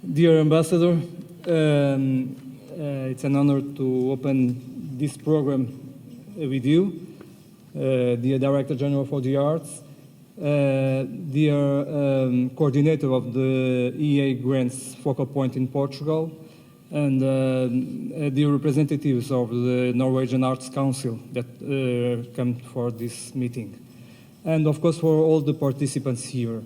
Dear Ambassador, it's an honor to open this program with you, dear Director General for the Arts, dear Coordinator of the EA Grants Focal Point in Portugal, and dear representatives of the Norwegian Arts Council that come for this meeting, and of course for all the participants here.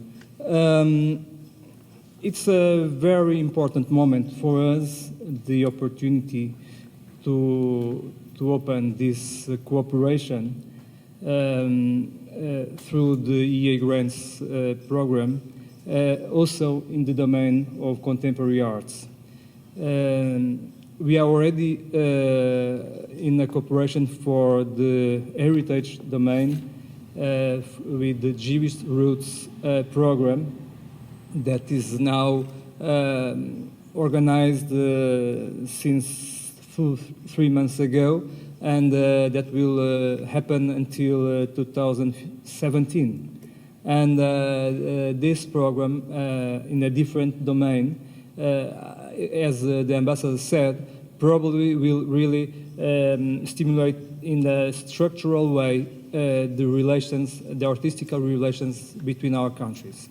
It's a very important moment for us, the opportunity to open this cooperation through the EA Grants program, also in the domain of contemporary arts. We are already in a cooperation for the heritage domain with the Jewish Roots program that is now organized since 3 months ago, and that will happen until 2017. And this program, in a different domain, as the ambassador said, probably will really stimulate in a structural way the relations, the artistical relations between our countries.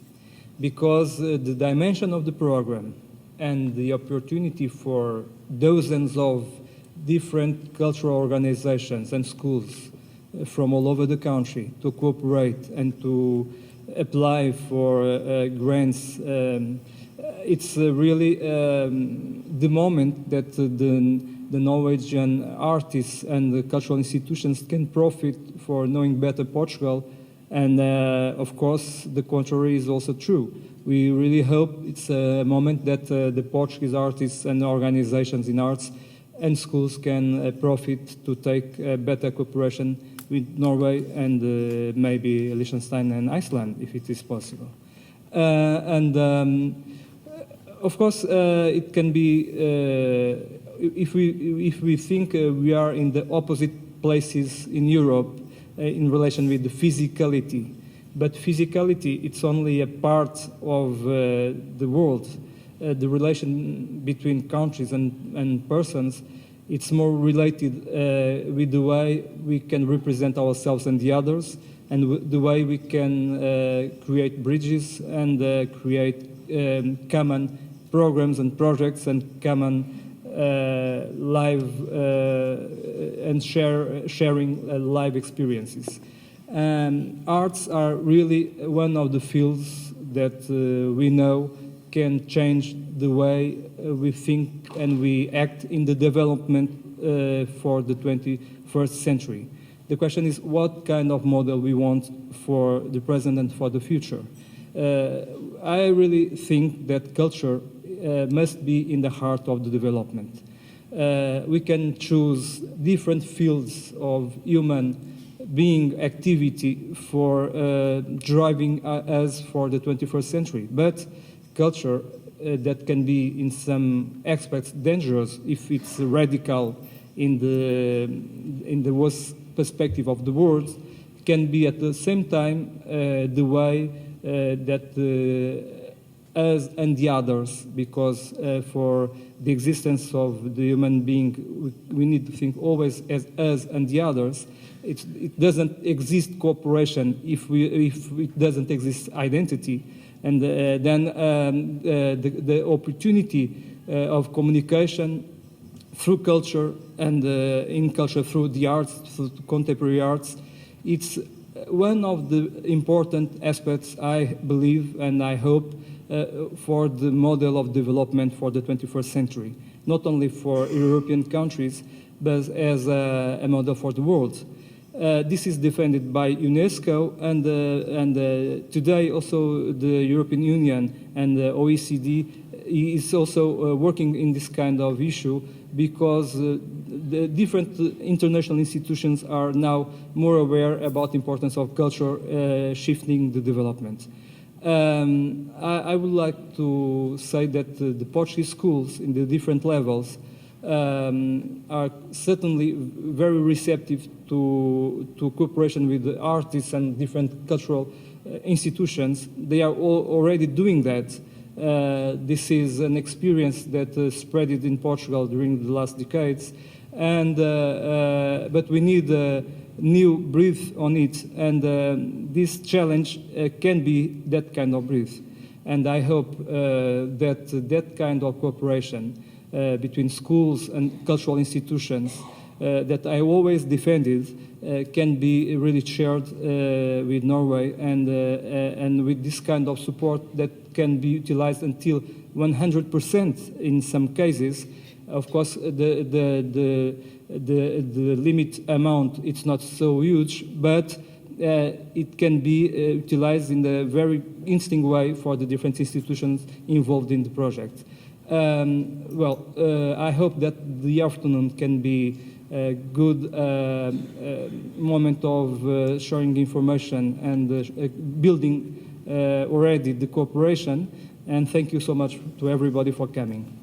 Because the dimension of the program and the opportunity for dozens of different cultural organizations and schools from all over the country to cooperate and to apply for grants, it's really the moment that the Norwegian artists and the cultural institutions can profit for knowing better Portugal. And of course, the contrary is also true. We really hope it's a moment that the Portuguese artists and organizations in arts and schools can profit to take better cooperation with Norway and maybe Liechtenstein and Iceland, if it is possible. Of course, it can be, if we think we are in the opposite places in Europe, in relation with the physicality. But physicality, it's only a part of the world. The relation between countries and persons, it's more related with the way we can represent ourselves and the others, and the way we can create bridges and create common programs and projects and common live and sharing live experiences. Arts are really one of the fields that we know can change the way we think and we act in the development for the 21st century. The question is what kind of model we want for the present and for the future. I really think that culture must be in the heart of the development. We can choose different fields of human being activity for driving us for the 21st century. But culture that can be in some aspects dangerous if it's radical in the worst perspective of the world, can be at the same time the way that us and the others, because for the existence of the human being, we need to think always as us and the others. It doesn't exist cooperation if it doesn't exist identity, and then the opportunity of communication through culture and in culture through the arts, through contemporary arts, it's one of the important aspects, I believe and I hope, for the model of development for the 21st century, not only for European countries, but as a model for the world. This is defended by UNESCO, and today also the European Union and the OECD is also working in this kind of issue, because the different international institutions are now more aware about the importance of culture shifting the development. I would like to say that the Portuguese schools in the different levels are certainly very receptive to cooperation with the artists and different cultural institutions. They are all already doing that, This is an experience that spread in Portugal during the last decades, and but we need a new breath on it, and this challenge can be that kind of breath. And I hope that that kind of cooperation between schools and cultural institutions that I always defended can be really shared with Norway, and with this kind of support that can be utilized until 100% in some cases. Of course, the limit amount, it's not so huge, but it can be utilized in a very interesting way for the different institutions involved in the project. I hope that the afternoon can be a good moment of sharing information and building already the cooperation. And thank you so much to everybody for coming.